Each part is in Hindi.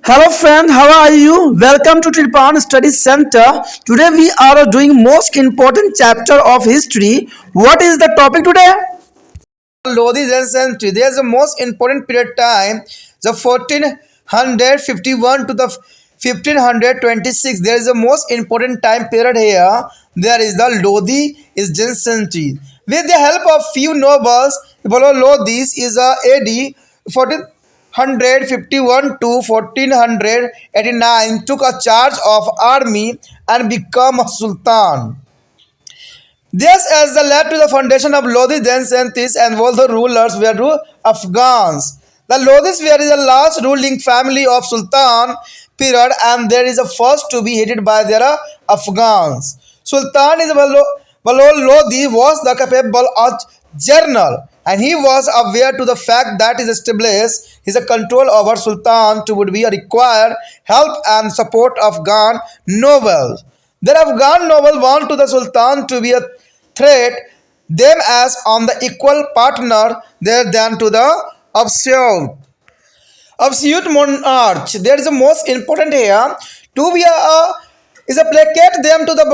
Hello friend, how are you? Welcome to Tripan Study Center. Today we are doing most important chapter of history. What is the topic today? Lodi century. There is the most important period time, the 1451 to the 1526. There is the most important time period here. There is the Lodi is century. With the help of few nobles, Lodi is a AD 1451 to 1489 took a charge of army and become a sultan. This as the led to the foundation of Lodi then Sentis and all the rulers were Afghans. The Lodhis were the last ruling family of Sultan period and there is a first to be headed by their Afghans. Sultan is Balol Lodi was the capable of general and he was aware to the fact that his established his control over Sultan to would be require help and support of Afghan nobles. The Afghan noble want to the Sultan to be a threat them as on the equal partner there than to the absolute monarch. There is the most important here to be a is a placate them to the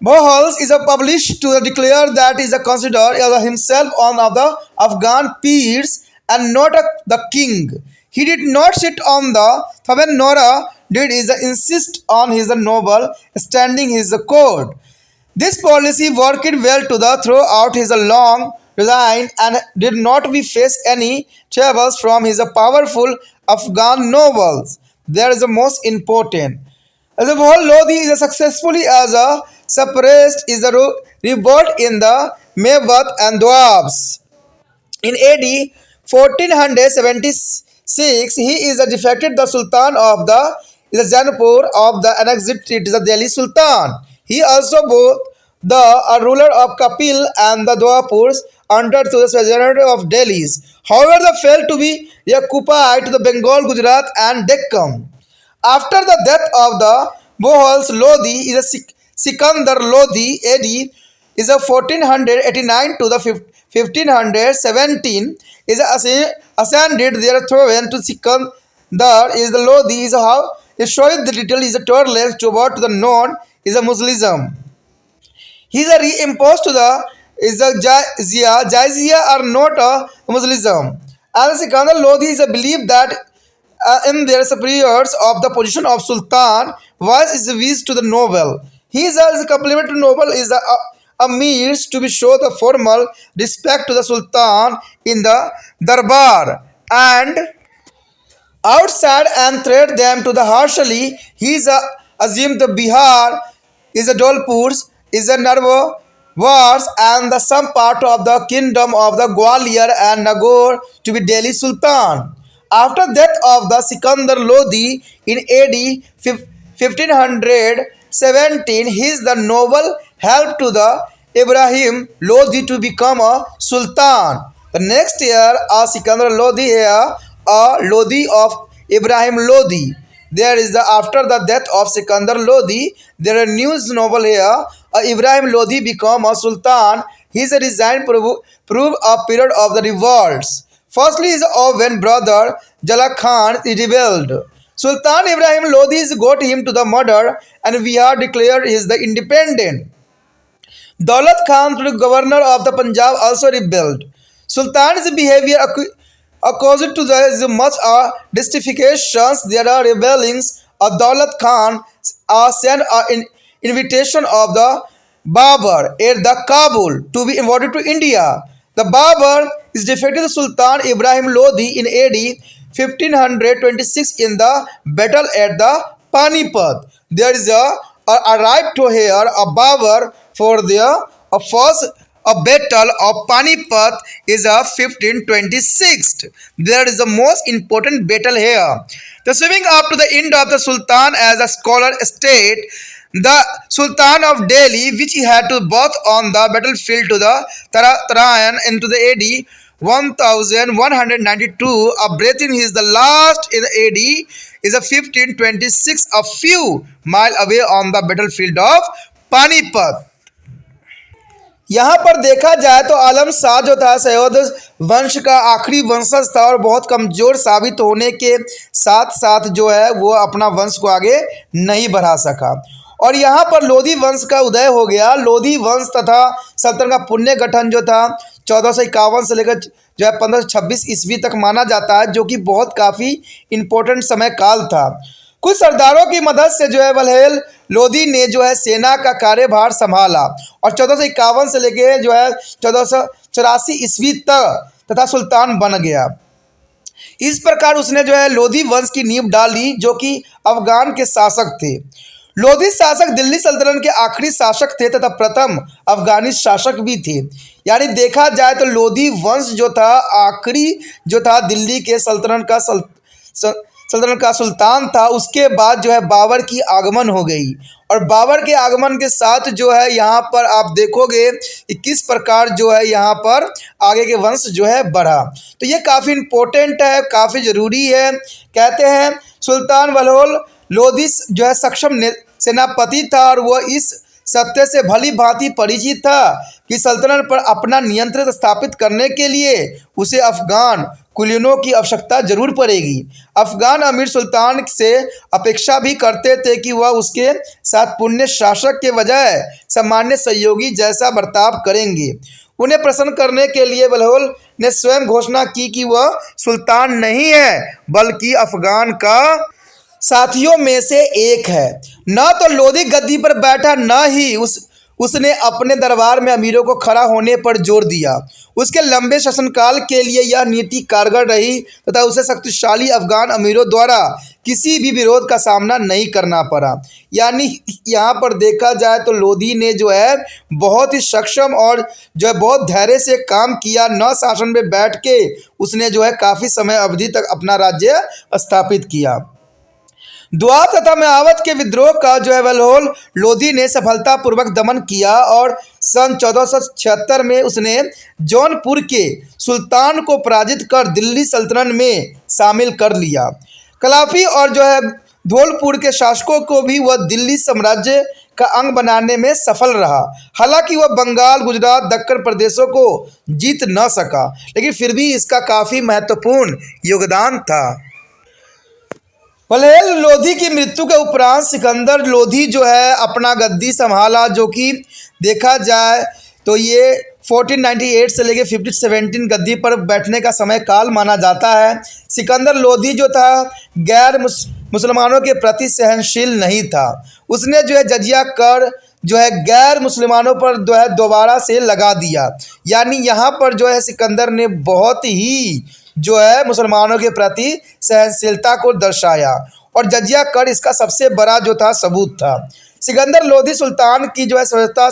Bohals is a published to declare that is a consider himself one of the Afghan peers and not the king. He did not sit on the throne nor did is insist on his noble standing his court. This policy worked well to the throughout his long reign and did not we face any troubles from his powerful Afghan nobles. There is the most important. As a whole, Lodi is successfully as a suppressed is a revolt in the Mewat and Doabs. In AD 1476, he is a defected the Sultan of the is a Janapur of the annexed the Delhi Sultan. He also both the ruler of Kapil and the Dwapurs under to the Sultanate of Delhi's. However, they failed to be occupied to the Bengal, Gujarat and Deccan. After the death of the Bohals, Lodi is a Sikandar Lodi AD is a 1489 to the 1517 is ascended their throne to Sikandar is the Lodi is how is showing the detail is a tolerance toward the known is a Muslim. He is a reimposed to the is a Jizya. Jizya are not a Muslim. And Sikandar Lodi is a belief that in their superiors of the position of Sultan was is vis to the noble. He is as a compliment to noble is a means to be show the formal respect to the Sultan in the Darbar and outside and threat them to the harshly. He is assumed the Bihar is a Dolpurs is a Narvo wars and the some part of the kingdom of the Gwalior and Nagaur to be Delhi Sultan. After death of the Sikandar Lodi in AD 1517, his the noble helped to the Ibrahim Lodi to become a sultan. The next year, a Sikandar Lodi here, a Lodi of Ibrahim Lodi. There is the after the death of Sikandar Lodi, there are news noble here. Ibrahim Lodi become a sultan. His resign prove a period of the revolts. Firstly is when brother Jala Khan rebelled. Sultan Ibrahim Lodi got him to the murder and Bihar declared his the independent. Daulat Khan, the governor of the Punjab, also rebelled. Sultan's behavior caused to the much justifications. There are rebellings. Daulat Khan sent an invitation of the Babur at the Kabul to be invited to India. The Babur is defeated the Sultan Ibrahim Lodi in AD 1526 in the battle at the Panipat. There is a arrived to here a Babur for the first a battle of Panipat is a 1526. There is the most important battle here. The swimming up to the end of the Sultan as a scholar state, the Sultan of Delhi, which he had to both on the battlefield to the Tarayan into the AD 1192, a breathing is the last in the AD is a 1526, a few mile away on the battlefield of Panipat. यहाँ पर देखा जाए तो आलम शाह जो था सैयद वंश का आखिरी वंशज था और बहुत कमज़ोर साबित होने के साथ साथ जो है वो अपना वंश को आगे नहीं बढ़ा सका। और यहाँ पर लोधी वंश का उदय हो गया। लोधी वंश तथा सल्तनत का पुण्य गठन जो था 1451 से लेकर जो है 1526 ईस्वी तक माना जाता है, जो कि बहुत काफ़ी इम्पोर्टेंट समय काल था। कुछ सरदारों की मदद से जो है बलहेल लोधी ने जो है सेना का कार्यभार संभाला और 1451 से लेकर जो है 1484 ईस्वी तक तथा सुल्तान बन गया। इस प्रकार उसने जो है लोधी वंश की नींव डाली, जो कि अफगान के शासक थे। लोधी शासक दिल्ली सल्तनत के आखिरी शासक थे तथा प्रथम अफगानी शासक भी थे। यानी देखा जाए तो लोधी वंश जो था आखिरी जो था दिल्ली के सल्तनत का सुल्तान था। उसके बाद जो है बाबर की आगमन हो गई और बाबर के आगमन के साथ जो है यहाँ पर आप देखोगे कि किस प्रकार जो है यहाँ पर आगे के वंश जो है बढ़ा। तो ये काफ़ी इम्पोर्टेंट है, काफ़ी ज़रूरी है। कहते हैं सुल्तान बलहोल लोधी जो है सक्षम सेनापति था और वह इस सत्य से भली भांति परिचित था कि सल्तनत पर अपना नियंत्रण स्थापित करने के लिए उसे अफगान कुलीनों की आवश्यकता जरूर पड़ेगी। अफगान अमीर सुल्तान से अपेक्षा भी करते थे कि वह उसके साथ पुण्य शासक के बजाय सामान्य सहयोगी जैसा बर्ताव करेंगे। उन्हें प्रसन्न करने के लिए बलहोल ने स्वयं घोषणा की कि वह सुल्तान नहीं है बल्कि अफगान का साथियों में से एक है। न तो लोधी गद्दी पर बैठा, न ही उसने अपने दरबार में अमीरों को खड़ा होने पर जोर दिया। उसके लंबे शासनकाल के लिए यह नीति कारगर रही तथा उसे शक्तिशाली अफगान अमीरों द्वारा किसी भी विरोध का सामना नहीं करना पड़ा। यानी यहाँ पर देखा जाए तो लोधी ने जो है बहुत ही सक्षम और जो है बहुत धैर्य से काम किया। न शासन में बैठ के उसने जो है काफ़ी समय अवधि तक अपना राज्य स्थापित किया। द्वाब तथा मेवात के विद्रोह का जो है बलहोल लोधी ने सफलतापूर्वक दमन किया और सन 1476 में उसने जौनपुर के सुल्तान को पराजित कर दिल्ली सल्तनत में शामिल कर लिया। कलाफी और जो है धौलपुर के शासकों को भी वह दिल्ली साम्राज्य का अंग बनाने में सफल रहा। हालांकि वह बंगाल, गुजरात, दक्कन प्रदेशों को जीत न सका, लेकिन फिर भी इसका काफ़ी महत्वपूर्ण योगदान था। बलहेल लोधी की मृत्यु के उपरांत सिकंदर लोधी जो है अपना गद्दी संभाला, जो कि देखा जाए तो ये 1498 से लेकर 1517 गद्दी पर बैठने का समय काल माना जाता है। सिकंदर लोधी जो था गैर मुसलमानों के प्रति सहनशील नहीं था। उसने जो है जजिया कर जो है गैर मुसलमानों पर जो है दोबारा से लगा दिया। यानी यहाँ पर जो है सिकंदर ने बहुत ही जो है मुसलमानों के प्रति सहनशीलता को दर्शाया और जजिया कर इसका सबसे बड़ा जो था सबूत था। सिकंदर लोधी सुल्तान की जो है सभ्यता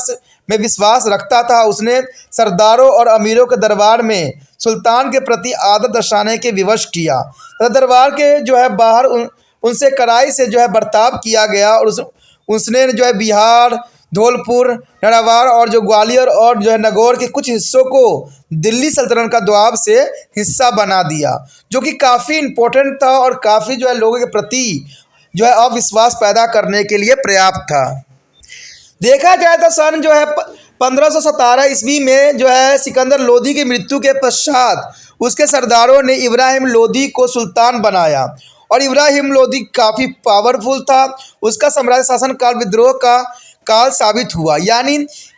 में विश्वास रखता था। उसने सरदारों और अमीरों के दरबार में सुल्तान के प्रति आदर दर्शाने के विवश किया। दरबार के जो है बाहर उनसे कड़ाई से जो है बर्ताव किया गया और उसने जो है बिहार, धौलपुर, नरवार और जो ग्वालियर और जो है नगौर के कुछ हिस्सों को दिल्ली सल्तनत का द्वाब से हिस्सा बना दिया, जो कि काफ़ी इम्पोर्टेंट था और काफ़ी जो है लोगों के प्रति जो है अविश्वास पैदा करने के लिए पर्याप्त था। देखा जाए तो सन जो है 1517 ईस्वी में जो है सिकंदर लोधी की मृत्यु के पश्चात उसके सरदारों ने इब्राहिम लोधी को सुल्तान बनाया और इब्राहिम लोधी काफ़ी पावरफुल था। उसका साम्राज्य शासन काल विद्रोह का काल साबित हुआ। यानी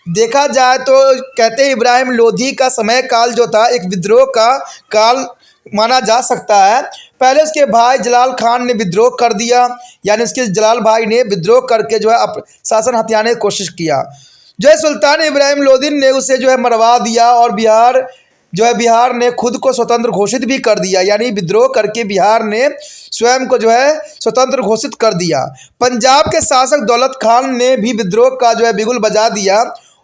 देखा जाए तो कहते हैं इब्राहिम लोधी का समय काल जो था एक विद्रोह का काल माना जा सकता है। पहले उसके भाई जलाल खान ने विद्रोह कर दिया, यानी उसके जलाल भाई ने विद्रोह करके जो है शासन हथियाने की कोशिश किया। जो है सुल्तान इब्राहिम लोधी ने उसे जो है मरवा दिया और बिहार ने खुद को स्वतंत्र घोषित भी कर दिया। यानी विद्रोह करके बिहार ने स्वयं को जो है स्वतंत्र घोषित कर दिया। पंजाब के शासक दौलत खान ने भी विद्रोह का जो है बिगुल बजा दिया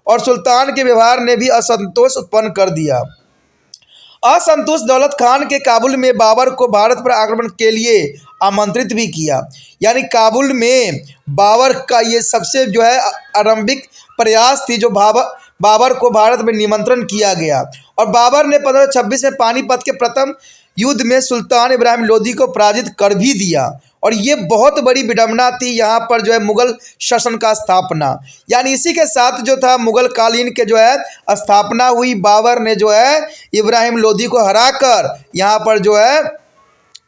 और सुल्तान के व्यवहार ने भी असंतोष उत्पन्न कर दिया। असंतुष्ट दौलत खान के काबुल में बाबर को भारत पर आक्रमण के लिए आमंत्रित भी किया। यानी काबुल में बाबर का ये सबसे जो है आरंभिक प्रयास थी जो बाबर को भारत में निमंत्रण किया गया और बाबर ने 1526 में पानीपत के प्रथम युद्ध में सुल्तान इब्राहिम लोदी को पराजित कर भी दिया। और ये बहुत बड़ी विडंबना थी यहाँ पर जो है मुगल शासन का स्थापना, यानी इसी के साथ जो था मुगल कालीन के जो है स्थापना हुई। बाबर ने जो है इब्राहिम लोदी को हराकर यहाँ पर जो है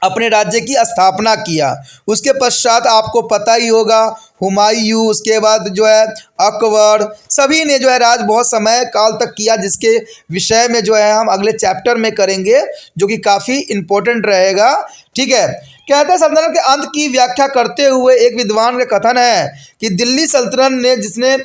अपने राज्य की स्थापना किया। उसके पश्चात आपको पता ही होगा हुमायूं, उसके बाद जो है अकबर, सभी ने जो है राज बहुत समय काल तक किया, जिसके विषय में जो है हम अगले चैप्टर में करेंगे, जो कि काफ़ी इम्पोर्टेंट रहेगा। ठीक है, कहते हैं सल्तनत के अंत की व्याख्या करते हुए एक विद्वान का कथन है कि दिल्ली सल्तनत ने जिसने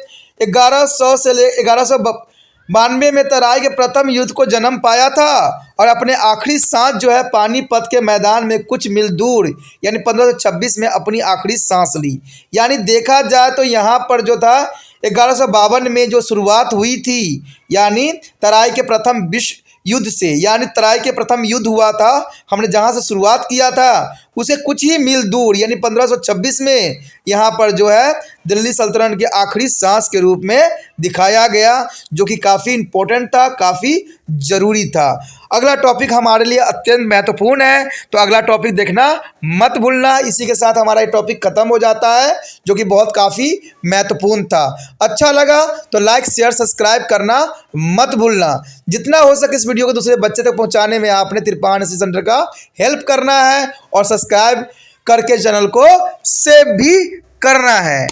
1100 से 1192 में तराई के प्रथम युद्ध को जन्म पाया था और अपने आखिरी सांस जो है पानीपत के मैदान में कुछ मील दूर यानी 1526 में अपनी आखिरी सांस ली। यानी देखा जाए तो यहाँ पर जो था 1152 में जो शुरुआत हुई थी यानी तराई के प्रथम विश्व युद्ध से, यानी तराई के प्रथम युद्ध हुआ था, हमने जहाँ से शुरुआत किया था उसे कुछ ही मील दूर यानी 1526 में यहाँ पर जो है दिल्ली सल्तनत के आखिरी सांस के रूप में दिखाया गया, जो कि काफ़ी इम्पोर्टेंट था, काफ़ी ज़रूरी था। अगला टॉपिक हमारे लिए अत्यंत महत्वपूर्ण है, तो अगला टॉपिक देखना मत भूलना। इसी के साथ हमारा ये टॉपिक ख़त्म हो जाता है, जो कि बहुत काफ़ी महत्वपूर्ण था। अच्छा लगा तो लाइक शेयर सब्सक्राइब करना मत भूलना। जितना हो सके इस वीडियो को दूसरे बच्चे तक पहुंचाने में आपने तिरपान सेंटर का हेल्प करना है और सब्सक्राइब करके चैनल को सेव भी करना है।